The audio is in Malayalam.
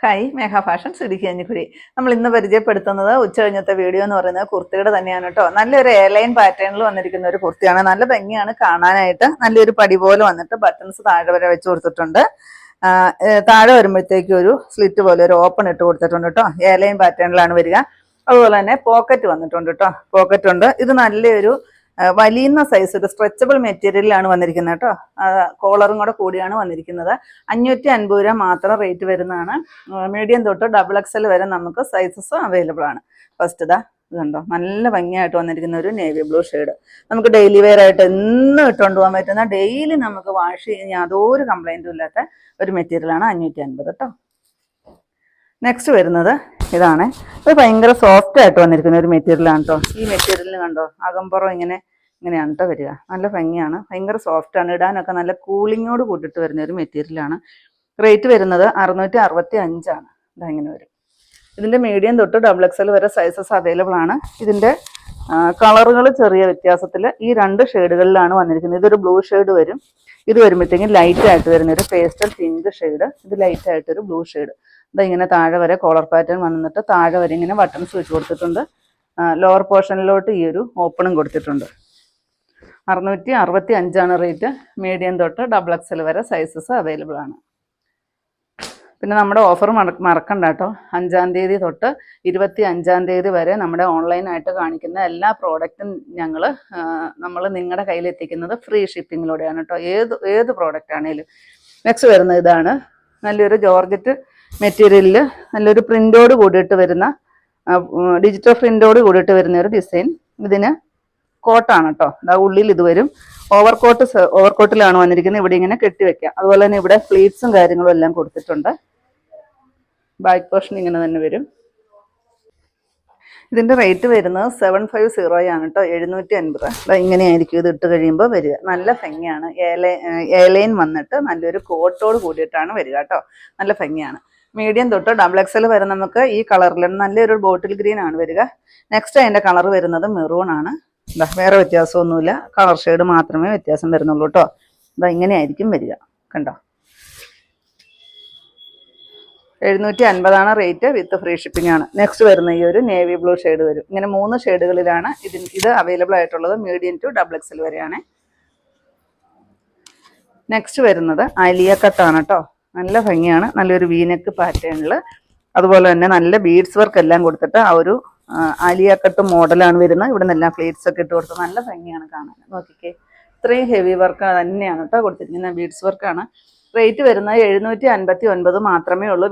ഹായ് മേഘ ഫാഷൻസ് ഇടുക്കി കഞ്ഞിക്കുഴി. നമ്മൾ ഇന്ന് പരിചയപ്പെടുത്തുന്നത് ഉച്ചകഴിഞ്ഞത്തെ വീഡിയോ എന്ന് പറയുന്നത് കുർത്തിയുടെ തന്നെയാണ് കേട്ടോ. നല്ലൊരു എയർലൈൻ പാറ്റേണിൽ വന്നിരിക്കുന്ന ഒരു കുർത്തിയാണ്. നല്ല ഭംഗിയാണ് കാണാനായിട്ട്. നല്ലൊരു പടി പോലെ വന്നിട്ട് ബട്ടൺസ് താഴെ വരെ വെച്ച് കൊടുത്തിട്ടുണ്ട്. താഴെ വരുമ്പോഴത്തേക്കും ഒരു സ്ലിറ്റ് പോലെ ഒരു ഓപ്പൺ ഇട്ട് കൊടുത്തിട്ടുണ്ട് കേട്ടോ. എയർലൈൻ പാറ്റേണിലാണ് വരിക. അതുപോലെ തന്നെ പോക്കറ്റ് വന്നിട്ടുണ്ട് കേട്ടോ. പോക്കറ്റ് ഉണ്ട്. ഇത് നല്ലൊരു വലിയ സൈസ് ഒരു സ്ട്രെച്ചബിൾ മെറ്റീരിയലാണ് വന്നിരിക്കുന്നത് കേട്ടോ. കോളറും കൂടെ കൂടിയാണ് വന്നിരിക്കുന്നത്. 550 രൂപ മാത്രം റേറ്റ് വരുന്നതാണ്. മീഡിയം തൊട്ട് XXL വരെ നമുക്ക് സൈസസ് അവൈലബിൾ ആണ്. ഫസ്റ്റ് ഇത് കണ്ടോ, നല്ല ഭംഗിയായിട്ട് വന്നിരിക്കുന്ന ഒരു നേവി ബ്ലൂ ഷെയ്ഡ്. നമുക്ക് ഡെയിലി വെയർ ആയിട്ട് എന്നും ഇട്ടുകൊണ്ട് പോകാൻ പറ്റുന്ന, ഡെയിലി നമുക്ക് വാഷ് ചെയ്യാൻ യാതൊരു കംപ്ലൈൻറ്റും ഇല്ലാത്ത ഒരു മെറ്റീരിയലാണ് 550 കേട്ടോ. നെക്സ്റ്റ് വരുന്നത് ഇതാണ്. ഇത് ഭയങ്കര സോഫ്റ്റ് ആയിട്ട് വന്നിരിക്കുന്ന ഒരു മെറ്റീരിയലാണ് കേട്ടോ. ഈ മെറ്റീരിയലിന് കണ്ടോ, അകമ്പുറം ഇങ്ങനെയാണ് കേട്ടോ വരിക. നല്ല ഭംഗിയാണ്, ഭയങ്കര സോഫ്റ്റാണ്. ഇടാനൊക്കെ നല്ല കൂളിങ്ങോട് കൂട്ടിട്ട് വരുന്ന ഒരു മെറ്റീരിയലാണ്. റേറ്റ് വരുന്നത് 665 ആണ്. ഇതങ്ങനെ വരും. ഇതിൻ്റെ മീഡിയം തൊട്ട് XXL വരെ സൈസസ് അവൈലബിൾ ആണ്. ഇതിൻ്റെ കളറുകൾ ചെറിയ വ്യത്യാസത്തിൽ ഈ 2 ഷെയ്ഡുകളിലാണ് വന്നിരിക്കുന്നത്. ഇതൊരു ബ്ലൂ ഷെയ്ഡ് വരും. ഇത് വരുമ്പോഴത്തേക്കും ലൈറ്റ് ആയിട്ട് വരുന്ന ഒരു പേസ്റ്റൽ പിങ്ക് ഷെയ്ഡ്. ഇത് ലൈറ്റ് ആയിട്ടൊരു ബ്ലൂ ഷെയ്ഡ്. ഇങ്ങനെ താഴെ വരെ കോളർ പാറ്റേൺ വന്നിട്ട് താഴെ വരെ ഇങ്ങനെ ബട്ടൺസ് വെച്ച് കൊടുത്തിട്ടുണ്ട്. ലോവർ പോർഷനിലോട്ട് ഈ ഒരു ഓപ്പണും കൊടുത്തിട്ടുണ്ട്. 665 ആണ് റേറ്റ്. മീഡിയം തൊട്ട് XXL വരെ സൈസസ് അവൈലബിൾ ആണ്. പിന്നെ നമ്മുടെ ഓഫർ മറക്കണ്ട കേട്ടോ. 5-ാം തീയതി തൊട്ട് 25-ാം തീയതി വരെ നമ്മുടെ ഓൺലൈനായിട്ട് കാണിക്കുന്ന എല്ലാ പ്രോഡക്റ്റും നമ്മൾ നിങ്ങളുടെ കയ്യിലെത്തിക്കുന്നത് ഫ്രീ ഷിപ്പിങ്ങിലൂടെയാണ് കേട്ടോ. ഏത് പ്രോഡക്റ്റ് ആണെങ്കിലും. നെക്സ്റ്റ് വരുന്നത് ഇതാണ്. നല്ലൊരു ജോർജറ്റ് മെറ്റീരിയലിൽ നല്ലൊരു പ്രിൻ്റോട് കൂടിയിട്ട് വരുന്ന, ഡിജിറ്റൽ പ്രിൻ്റോട് കൂടിയിട്ട് വരുന്ന ഒരു ഡിസൈൻ. ഇതിന് കോട്ടാണ് കേട്ടോ. ഉള്ളിൽ ഇത് വരും. ഓവർകോട്ടിലാണ് വന്നിരിക്കുന്നത്. ഇവിടെ ഇങ്ങനെ കെട്ടിവെക്കാം. അതുപോലെ തന്നെ ഇവിടെ പ്ലീറ്റ്സും കാര്യങ്ങളും എല്ലാം കൊടുത്തിട്ടുണ്ട്. ബാക്ക് പോർഷൻ ഇങ്ങനെ തന്നെ വരും. ഇതിൻ്റെ റേറ്റ് വരുന്നത് 750 ആണ് കേട്ടോ. 750. ഇങ്ങനെയായിരിക്കും ഇത് ഇട്ട് കഴിയുമ്പോൾ വരിക. നല്ല ഭംഗിയാണ്. എയർലൈൻ വന്നിട്ട് നല്ലൊരു കോട്ടോട് കൂടിയിട്ടാണ് വരിക കേട്ടോ. നല്ല ഭംഗിയാണ്. മീഡിയം തൊട്ട് XXL വരെ നമുക്ക് ഈ കളറിൽ നല്ലൊരു ബോട്ടിൽ ഗ്രീൻ ആണ് വരിക. നെക്സ്റ്റ് അതിൻ്റെ കളർ വരുന്നത് മെറൂൺ ആണ്. വേറെ വ്യത്യാസമൊന്നുമില്ല, കളർ ഷെയ്ഡ് മാത്രമേ വ്യത്യാസം വരുന്നുള്ളൂ കേട്ടോ. ഇങ്ങനെയായിരിക്കും വരിക. കണ്ടോ, 750 ആണ് റേറ്റ്. വിത്ത് ഫ്രീ ഷിപ്പിംഗ് ആണ്. നെക്സ്റ്റ് വരുന്ന ഈ ഒരു നേവി ബ്ലൂ ഷെയ്ഡ് വരും. ഇങ്ങനെ 3 ഷെയ്ഡുകളിലാണ് ഇത് അവൈലബിൾ ആയിട്ടുള്ളത്. മീഡിയം ടു XXL വരെയാണ്. നെക്സ്റ്റ് വരുന്നത് ആലിയ കട്ടാണ് കേട്ടോ. നല്ല ഭംഗിയാണ്. നല്ലൊരു വീനെക്ക് പാറ്റേണിൽ, അതുപോലെ തന്നെ നല്ല ബീഡ്സ് വർക്ക് എല്ലാം കൊടുത്തിട്ട് ആ ഒരു ആലിയ കട്ട് മോഡലാണ് വരുന്നത്. ഇവിടെ നിന്നെല്ലാം ഫ്ലീറ്റ്സ് ഒക്കെ ഇട്ട് കൊടുത്ത് നല്ല ഭംഗിയാണ് കാണാൻ. നോക്കിക്കേ, ഇത്രയും ഹെവി വർക്ക് തന്നെയാണ് കേട്ടോ കൊടുത്തിരിക്കുന്നത്. ബീഡ്സ് വർക്കാണ്. റേറ്റ് വരുന്നത് 759 മാത്രമേ ഉള്ളൂ.